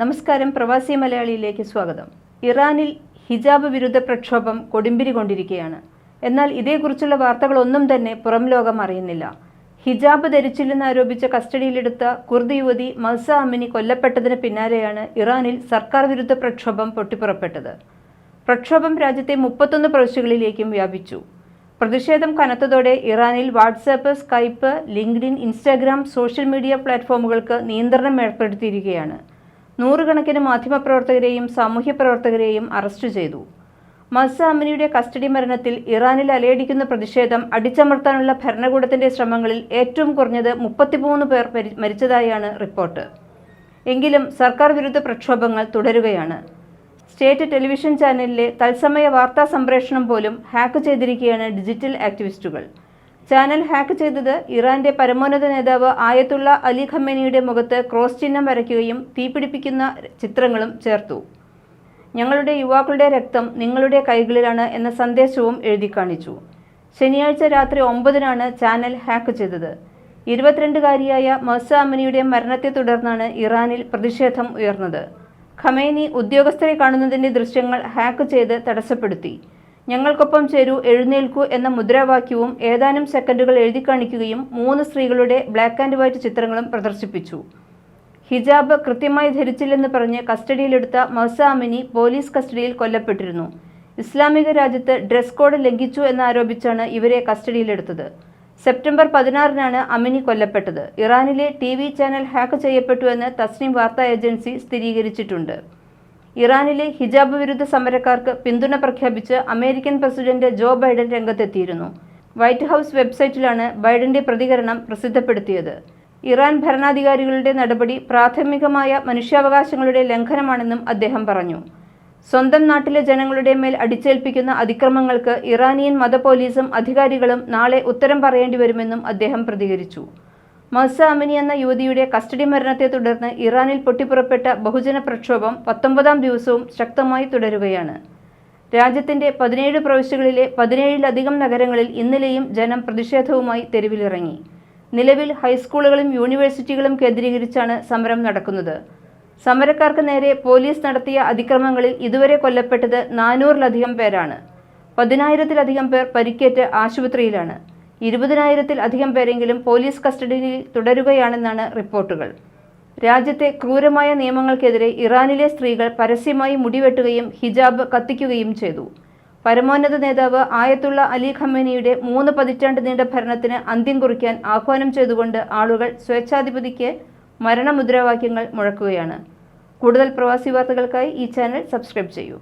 നമസ്കാരം, പ്രവാസി മലയാളിയിലേക്ക് സ്വാഗതം. ഇറാനിൽ ഹിജാബ് വിരുദ്ധ പ്രക്ഷോഭം കൊടുമ്പിരി കൊണ്ടിരിക്കുകയാണ്. എന്നാൽ ഇതേക്കുറിച്ചുള്ള വാർത്തകളൊന്നും തന്നെ പുറം ലോകം അറിയുന്നില്ല. ഹിജാബ് ധരിച്ചില്ലെന്ന് ആരോപിച്ച കസ്റ്റഡിയിലെടുത്ത കുർദ് യുവതി മഹ്സ അമിനി കൊല്ലപ്പെട്ടതിന് പിന്നാലെയാണ് ഇറാനിൽ സർക്കാർ വിരുദ്ധ പ്രക്ഷോഭം പൊട്ടിപ്പുറപ്പെട്ടത്. പ്രക്ഷോഭം രാജ്യത്തെ 31 പ്രവിശ്യകളിലേക്കും വ്യാപിച്ചു. പ്രതിഷേധം കനത്തതോടെ ഇറാനിൽ WhatsApp, Skype, LinkedIn, Instagram social media പ്ലാറ്റ്ഫോമുകൾക്ക് നിയന്ത്രണം ഏർപ്പെടുത്തിയിരിക്കുകയാണ്. നൂറുകണക്കിന് മാധ്യമപ്രവർത്തകരെയും സാമൂഹ്യ പ്രവർത്തകരെയും അറസ്റ്റ് ചെയ്തു. മഹ്സ അമിനിയുടെ കസ്റ്റഡി മരണത്തിൽ ഇറാനിൽ അലയടിക്കുന്ന പ്രതിഷേധം അടിച്ചമർത്താനുള്ള ഭരണകൂടത്തിന്റെ ശ്രമങ്ങളിൽ ഏറ്റവും കുറഞ്ഞത് 33 പേർ മരിച്ചതായാണ് റിപ്പോർട്ട്. എങ്കിലും സർക്കാർ വിരുദ്ധ പ്രക്ഷോഭങ്ങൾ തുടരുകയാണ്. സ്റ്റേറ്റ് ടെലിവിഷൻ ചാനലിലെ തത്സമയ വാർത്താ സംപ്രേഷണം പോലും ഹാക്ക് ചെയ്തിരിക്കുകയാണ് ഡിജിറ്റൽ ആക്ടിവിസ്റ്റുകൾ. ചാനൽ ഹാക്ക് ചെയ്തത് ഇറാന്റെ പരമോന്നത നേതാവ് ആയത്തുള്ള അലി ഖമേനിയുടെ മുഖത്ത് ക്രോസ് ചിഹ്നം വരയ്ക്കുകയും തീപിടിപ്പിക്കുന്ന ചിത്രങ്ങളും ചേർത്തു. ഞങ്ങളുടെ യുവാക്കളുടെ രക്തം നിങ്ങളുടെ കൈകളിലാണ് എന്ന സന്ദേശവും എഴുതി കാണിച്ചു. ശനിയാഴ്ച രാത്രി 9-നാണ് ചാനൽ ഹാക്ക് ചെയ്തത്. 22-കാരിയായ മഹ്സ അമിനിയുടെ മരണത്തെ തുടർന്നാണ് ഇറാനിൽ പ്രതിഷേധം ഉയർന്നത്. ഖമേനി ഉദ്യോഗസ്ഥരെ കാണുന്നതിൻ്റെ ദൃശ്യങ്ങൾ ഹാക്ക് ചെയ്ത് തടസ്സപ്പെടുത്തി. ഞങ്ങൾക്കൊപ്പം ചേരൂ, എഴുന്നേൽക്കൂ എന്ന മുദ്രാവാക്യവും ഏതാനും സെക്കൻഡുകൾ എഴുതി കാണിക്കുകയും 3 സ്ത്രീകളുടെ ബ്ലാക്ക് ആൻഡ് വൈറ്റ് ചിത്രങ്ങളും പ്രദർശിപ്പിച്ചു. ഹിജാബ് കൃത്യമായി ധരിച്ചില്ലെന്ന് പറഞ്ഞ് കസ്റ്റഡിയിലെടുത്ത മഹ്സ അമിനി പോലീസ് കസ്റ്റഡിയിൽ കൊല്ലപ്പെട്ടിരുന്നു. ഇസ്ലാമിക രാജ്യത്ത് ഡ്രസ് കോഡ് ലംഘിച്ചു എന്നാരോപിച്ചാണ് ഇവരെ കസ്റ്റഡിയിലെടുത്തത്. സെപ്റ്റംബർ 16-നാണ് അമിനി കൊല്ലപ്പെട്ടത്. ഇറാനിലെ TV ചാനൽ ഹാക്ക് ചെയ്യപ്പെട്ടുവെന്ന് തസ്നീം വാർത്താ ഏജൻസി സ്ഥിരീകരിച്ചിട്ടുണ്ട്. ഇറാനിലെ ഹിജാബ് വിരുദ്ധ സമരക്കാർക്ക് പിന്തുണ പ്രഖ്യാപിച്ച് അമേരിക്കൻ പ്രസിഡന്റ് ജോ ബൈഡൻ രംഗത്തെത്തിയിരുന്നു. വൈറ്റ് ഹൗസ് വെബ്സൈറ്റിലാണ് ബൈഡന്റെ പ്രതികരണം പ്രസിദ്ധപ്പെടുത്തിയത്. ഇറാൻ ഭരണാധികാരികളുടെ നടപടി പ്രാഥമികമായ മനുഷ്യാവകാശങ്ങളുടെ ലംഘനമാണെന്നും അദ്ദേഹം പറഞ്ഞു. സ്വന്തം നാട്ടിലെ ജനങ്ങളുടെ മേൽ അടിച്ചേൽപ്പിക്കുന്ന അതിക്രമങ്ങൾക്ക് ഇറാനിയൻ മതപോലീസും അധികാരികളും നാളെ ഉത്തരം പറയേണ്ടി വരുമെന്നും അദ്ദേഹം പ്രതികരിച്ചു. മഹ്സ അമിനി എന്ന യുവതിയുടെ കസ്റ്റഡി മരണത്തെ തുടർന്ന് ഇറാനിൽ പൊട്ടിപ്പുറപ്പെട്ട ബഹുജന പ്രക്ഷോഭം 19-ാം ദിവസവും ശക്തമായി തുടരുകയാണ്. രാജ്യത്തിന്റെ 17 പ്രവിശ്യകളിലെ 17-ലധികം നഗരങ്ങളിൽ ഇന്നലെയും ജനം പ്രതിഷേധവുമായി തെരുവിലിറങ്ങി. നിലവിൽ ഹൈസ്കൂളുകളും യൂണിവേഴ്സിറ്റികളും കേന്ദ്രീകരിച്ചാണ് സമരം നടക്കുന്നത്. സമരക്കാർക്ക് നേരെ പോലീസ് നടത്തിയ അതിക്രമങ്ങളിൽ ഇതുവരെ കൊല്ലപ്പെട്ടത് 400-ലധികം പേരാണ്. 10,000-ലധികം പേർ പരിക്കേറ്റ് ആശുപത്രിയിലാണ്. 20,000-ലധികം പേരെങ്കിലും പോലീസ് കസ്റ്റഡിയിൽ തുടരുകയാണെന്നാണ് റിപ്പോർട്ടുകൾ. രാജ്യത്തെ ക്രൂരമായ നിയമങ്ങൾക്കെതിരെ ഇറാനിലെ സ്ത്രീകൾ പരസ്യമായി മുടിവെട്ടുകയും ഹിജാബ് കത്തിക്കുകയും ചെയ്തു. പരമോന്നത നേതാവ് ആയത്തുള്ള അലി ഖമേനിയുടെ 3 പതിറ്റാണ്ട് നീണ്ട ഭരണത്തിന് അന്ത്യം കുറിക്കാൻ ആഹ്വാനം ചെയ്തുകൊണ്ട് ആളുകൾ സ്വേച്ഛാധിപതിക്ക് മരണമുദ്രാവാക്യങ്ങൾ മുഴക്കുകയാണ്. കൂടുതൽ പ്രവാസി വാർത്തകൾക്കായി ഈ ചാനൽ സബ്സ്ക്രൈബ് ചെയ്യൂ.